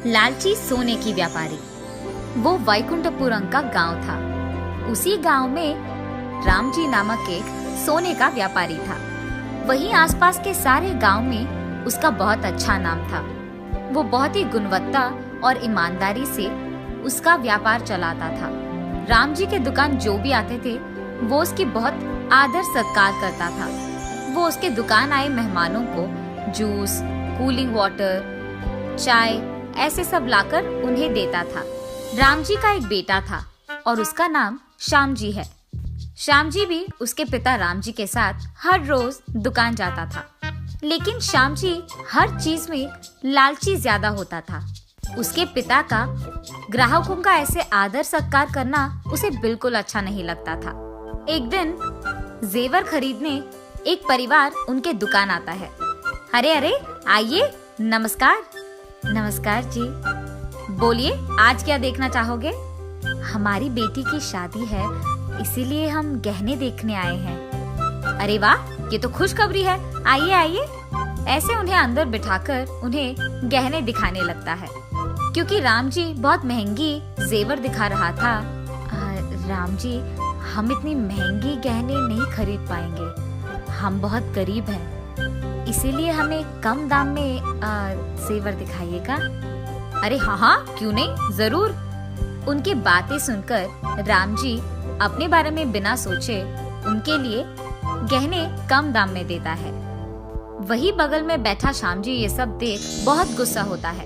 लालची सोने की व्यापारी। वो वैकुंठपुरम का गांव था। उसी गांव में रामजी नामक एक सोने का व्यापारी था। वहीं आसपास के सारे गांव में उसका बहुत अच्छा नाम था। वो बहुत ही गुणवत्ता और ईमानदारी से उसका व्यापार चलाता था। रामजी के दुकान जो भी आते थे वो उसकी बहुत आदर सत्कार करता था। वो उसके दुकान आए मेहमानों को जूस, कूलिंग वाटर, चाय ऐसे सब लाकर उन्हें देता था। रामजी का एक बेटा था और उसका नाम श्यामजी है। श्यामजी भी उसके पिता रामजी के साथ हर रोज दुकान जाता था। लेकिन श्यामजी हर चीज में लालची ज्यादा होता था। उसके पिता का ग्राहकों का ऐसे आदर सत्कार करना उसे बिल्कुल अच्छा नहीं लगता था। एक दिन जेवर खरीदने एक परिवार उनके दुकान आता है। अरे अरे आइए, नमस्कार। नमस्कार जी, बोलिए आज क्या देखना चाहोगे? हमारी बेटी की शादी है, इसीलिए हम गहने देखने आए हैं। अरे वाह, ये तो खुशखबरी है, आइए आइए। ऐसे उन्हें अंदर बिठाकर उन्हें गहने दिखाने लगता है, क्योंकि रामजी बहुत महंगी जेवर दिखा रहा था। रामजी, हम इतनी महंगी गहने नहीं खरीद पाएंगे, हम बहुत गरीब हैं, इसीलिए हमें कम दाम में जेवर दिखाइएगा। अरे हाँ हाँ, क्यों नहीं, जरूर। उनकी बातें सुनकर रामजी अपने बारे में बिना सोचे उनके लिए गहने कम दाम में देता है। वही बगल में बैठा श्यामजी ये सब देख बहुत गुस्सा होता है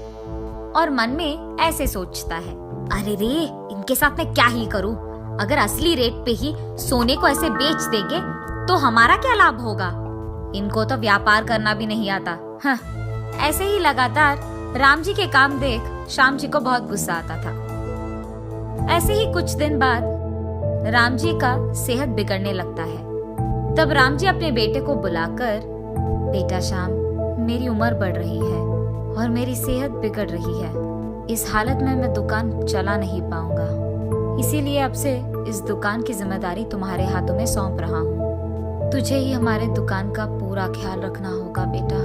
और मन में ऐसे सोचता है, अरे रे, इनके साथ मैं क्या ही करूं? अगर असली रेट पे ही सोने को ऐसे बेच देंगे तो हमारा क्या लाभ होगा? इनको तो व्यापार करना भी नहीं आता। हाँ। ऐसे ही लगातार रामजी के काम देख श्यामजी को बहुत गुस्सा आता था। ऐसे ही कुछ दिन बाद रामजी का सेहत बिगड़ने लगता है। तब रामजी अपने बेटे को बुलाकर, बेटा श्याम, मेरी उम्र बढ़ रही है और मेरी सेहत बिगड़ रही है। इस हालत में मैं दुकान चला नहीं पाऊंगा, इसीलिए अब से इस दुकान की जिम्मेदारी तुम्हारे हाथों में सौंप रहा हूँ। तुझे ही हमारे दुकान का पूरा ख्याल रखना होगा बेटा।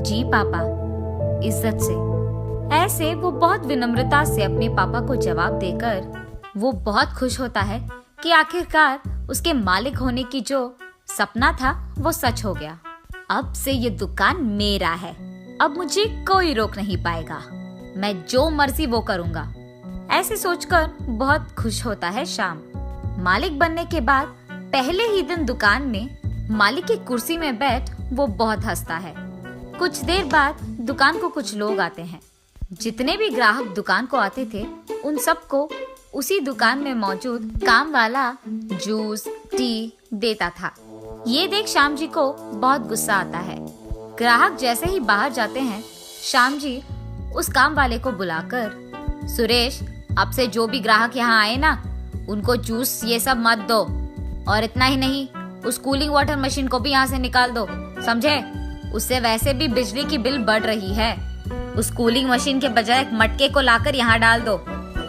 जी पापा, इज्जत से। ऐसे वो बहुत विनम्रता से अपने पापा को जवाब देकर वो बहुत खुश होता है कि आखिरकार उसके मालिक होने की जो सपना था वो सच हो गया। अब से ये दुकान मेरा है, अब मुझे कोई रोक नहीं पाएगा, मैं जो मर्जी वो करूंगा। ऐसे सोचकर बहुत खुश होता है श्याम। मालिक बनने के बाद पहले ही दिन दुकान में मालिक की कुर्सी में बैठ वो बहुत हंसता है। कुछ देर बाद दुकान को कुछ लोग आते हैं। जितने भी ग्राहक दुकान को आते थे उन सबको उसी दुकान में मौजूद काम वाला जूस, टी देता था। ये देख श्याम जी को बहुत गुस्सा आता है। ग्राहक जैसे ही बाहर जाते हैं, श्याम जी उस काम वाले को बुलाकर, सुरेश, अब से जो भी ग्राहक यहाँ आए ना, उनको जूस ये सब मत दो, और इतना ही नहीं, उस कूलिंग वाटर मशीन को भी यहाँ से निकाल दो, समझे? उससे वैसे भी बिजली की बिल बढ़ रही है। उस कूलिंग मशीन के बजाय एक मटके को लाकर यहाँ डाल दो।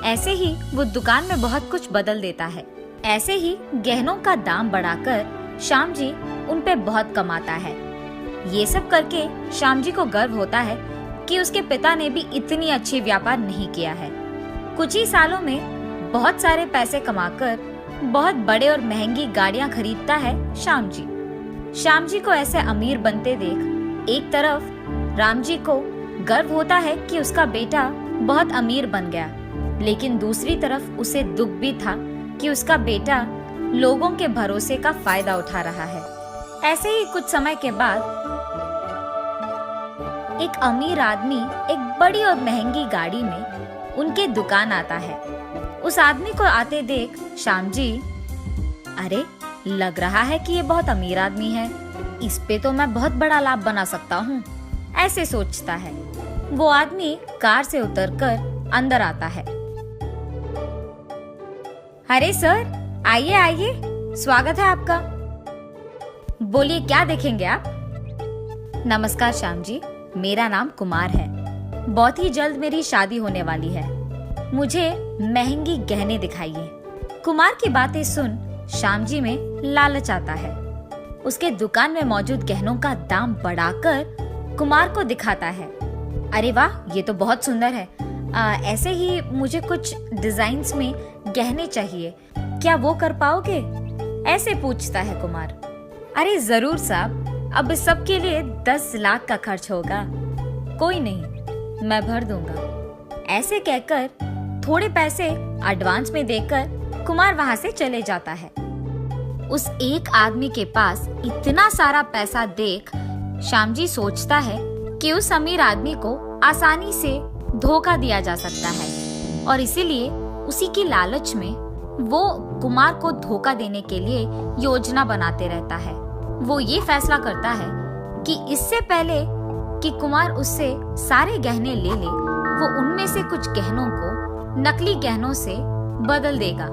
ऐसे ही वो दुकान में बहुत कुछ बदल देता है। ऐसे ही गहनों का दाम बढ़ाकर श्याम जी उन पे बहुत कमाता है। ये सब करके श्याम जी को गर्व होता है कि उसके पिता ने भी इतनी अच्छी व्यापार नहीं किया है। कुछ ही सालों में बहुत सारे पैसे कमाकर बहुत बड़े और महंगी गाड़ियां खरीदता है श्याम जी। श्याम जी को ऐसे अमीर बनते देख एक तरफ राम जी को गर्व होता है कि उसका बेटा बहुत अमीर बन गया, लेकिन दूसरी तरफ उसे दुख भी था कि उसका बेटा लोगों के भरोसे का फायदा उठा रहा है। ऐसे ही कुछ समय के बाद एक अमीर आदमी एक बड़ी और महंगी गाड़ी में उनके दुकान आता है। उस आदमी को आते देख श्याम जी, अरे लग रहा है कि ये बहुत अमीर आदमी है, इस पे तो मैं बहुत बड़ा लाभ बना सकता हूँ, ऐसे सोचता है। वो आदमी कार से उतरकर अंदर आता है। अरे सर, आइए आइए, स्वागत है आपका। बोलिए क्या देखेंगे आप? नमस्कार श्याम जी, मेरा नाम कुमार है। बहुत ही जल्द मेरी शादी होने वाली है, मुझे महंगी गहने दिखाइए। कुमार की बातें सुन श्याम जी में लालच आता है। उसके दुकान में मौजूद गहनों का दाम बढ़ाकर कुमार को दिखाता है। अरे वाह, ये तो बहुत सुंदर है। ऐसे ही मुझे कुछ डिजाइन्स में गहने चाहिए, क्या वो कर पाओगे? ऐसे पूछता है कुमार। अरे जरूर साहब, अब इस सब के लिए 10 लाख का खर्च होगा। कोई नहीं, मैं भर दूंगा। ऐसे कहकर थोड़े पैसे एडवांस में देकर कुमार वहां से चले जाता है। उस एक आदमी के पास इतना सारा पैसा देख श्यामजी सोचता है कि उस अमीर आदमी को आसानी से धोखा दिया जा सकता है और इसीलिए उसी की लालच में वो कुमार को धोखा देने के लिए योजना बनाते रहता है। वो ये फैसला करता है कि इससे पहले कि कुमार उससे सारे गहने ले ले, वो उनमें से कुछ गहनों को नकली गहनों से बदल देगा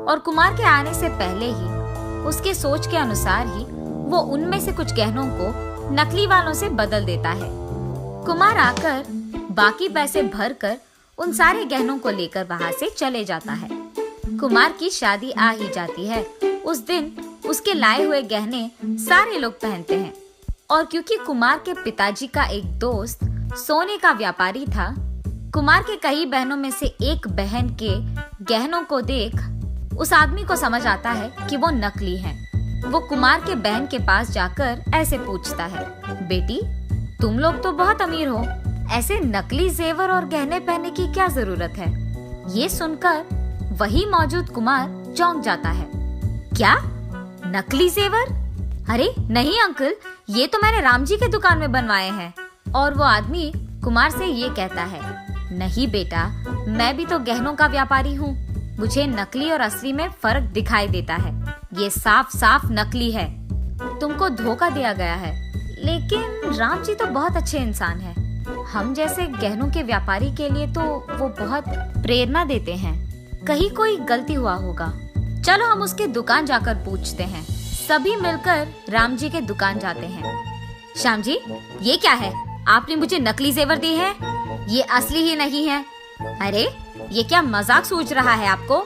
और कुमार के आने से पहले ही, उसके सोच के अनुसार ही, वो उनमें से कुछ गहनों को नकली वालों से बदल देता है। कुमार आकर बाकी पैसे भरकर उन सारे गहनों को लेकर वहां से चले जाता है। कुमार की शादी आ ही जाती है। उस दिन उसके लाए हुए गहने सारे लोग पहनते हैं और क्योंकि कुमार के पिताजी का एक दोस्त सोने का व्यापारी था, कुमार के कई बहनों में से एक बहन के गहनों को देख उस आदमी को समझ आता है कि वो नकली हैं। वो कुमार के बहन के पास जाकर ऐसे पूछता है, बेटी तुम लोग तो बहुत अमीर हो, ऐसे नकली जेवर और गहने पहनने की क्या जरूरत है? ये सुनकर वही मौजूद कुमार चौंक जाता है। क्या नकली जेवर? अरे नहीं अंकल, ये तो मैंने राम जी के दुकान में बनवाए हैं। और वो आदमी कुमार से ये कहता है, नहीं बेटा, मैं भी तो गहनों का व्यापारी हूँ, मुझे नकली और असली में फर्क दिखाई देता है। ये साफ साफ नकली है, तुमको धोखा दिया गया है। लेकिन राम जी तो बहुत अच्छे इंसान हैं, हम जैसे गहनों के व्यापारी के लिए तो वो बहुत प्रेरणा देते हैं। कहीं कोई गलती हुआ होगा, चलो हम उसके दुकान जाकर पूछते हैं। सभी मिलकर राम जी के दुकान जाते हैं। श्याम जी, ये क्या है? आपने मुझे नकली जेवर दिए हैं, ये असली ही नहीं है। अरे ये क्या मजाक सूझ रहा है आपको?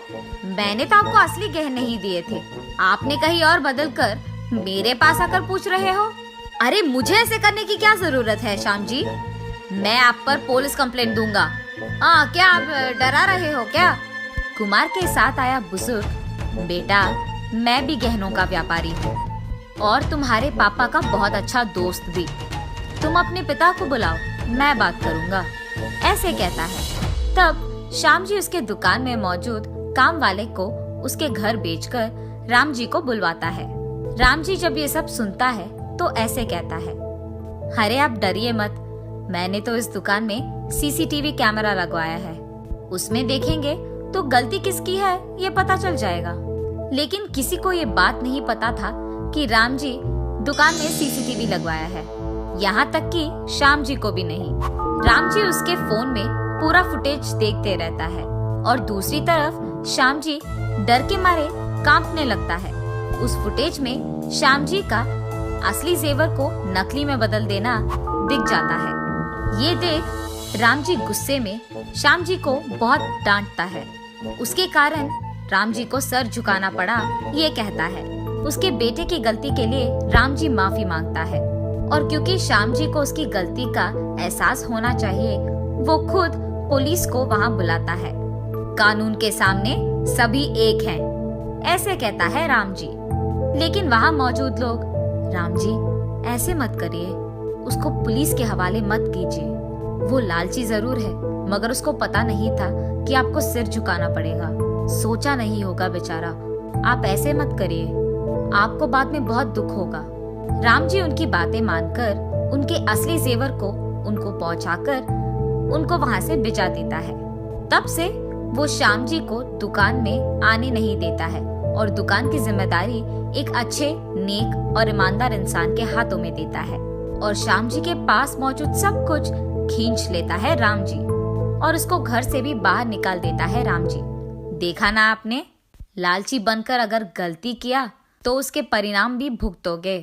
मैंने तो आपको असली गहने ही दिए थे, आपने कहीं और बदल कर मेरे पास आकर पूछ रहे हो। अरे मुझे ऐसे करने की क्या जरूरत है श्याम जी? मैं आप पर पुलिस कंप्लेंट दूंगा। क्या आप डरा रहे हो क्या? कुमार के साथ आया बुजुर्ग, बेटा मैं भी गहनों का व्यापारी हूँ और तुम्हारे पापा का बहुत अच्छा दोस्त भी। तुम अपने पिता को बुलाओ, मैं बात करूँगा, ऐसे कहता है। तब श्याम जी उसके दुकान में मौजूद काम वाले को उसके घर बेचकर राम जी को बुलवाता है। राम जी जब ये सब सुनता है तो ऐसे कहता है, अरे आप डरिए मत, मैंने तो इस दुकान में सीसीटीवी कैमरा लगवाया है, उसमें देखेंगे तो गलती किसकी है ये पता चल जाएगा। लेकिन किसी को ये बात नहीं पता था कि राम जी दुकान में सीसीटीवी लगवाया है, यहाँ तक कि श्याम जी को भी नहीं। राम जी उसके फोन में पूरा फुटेज देखते रहता है और दूसरी तरफ श्याम जी डर के मारे कांपने लगता है। उस फुटेज में श्याम जी का असली जेवर को नकली में बदल देना दिख जाता है। ये देख राम जी गुस्से में श्याम जी को बहुत डांटता है। उसके कारण राम जी को सर झुकाना पड़ा। ये कहता है उसके बेटे की गलती के लिए राम जी माफी मांगता है और क्योंकि श्याम जी को उसकी गलती का एहसास होना चाहिए, वो खुद पुलिस को वहाँ बुलाता है। कानून के सामने सभी एक हैं, ऐसे कहता है राम जी। लेकिन वहाँ मौजूद लोग, राम जी ऐसे मत करिए, उसको पुलिस के हवाले मत कीजिए, वो लालची जरूर है मगर उसको पता नहीं था कि आपको सिर झुकाना पड़ेगा, सोचा नहीं होगा बेचारा, आप ऐसे मत करिए, आपको बाद में बहुत दुख होगा। राम जी उनकी बातें मानकर उनके असली जेवर को उनको पहुंचाकर उनको वहां से भिजा देता है। तब से वो श्याम जी को दुकान में आने नहीं देता है और दुकान की जिम्मेदारी एक अच्छे, नेक और ईमानदार इंसान के हाथों में देता है और श्याम जी के पास मौजूद सब कुछ खींच लेता है राम जी और उसको घर से भी बाहर निकाल देता है राम जी। देखा ना आपने, लालची बनकर अगर गलती किया तो उसके परिणाम भी भुगतोगे।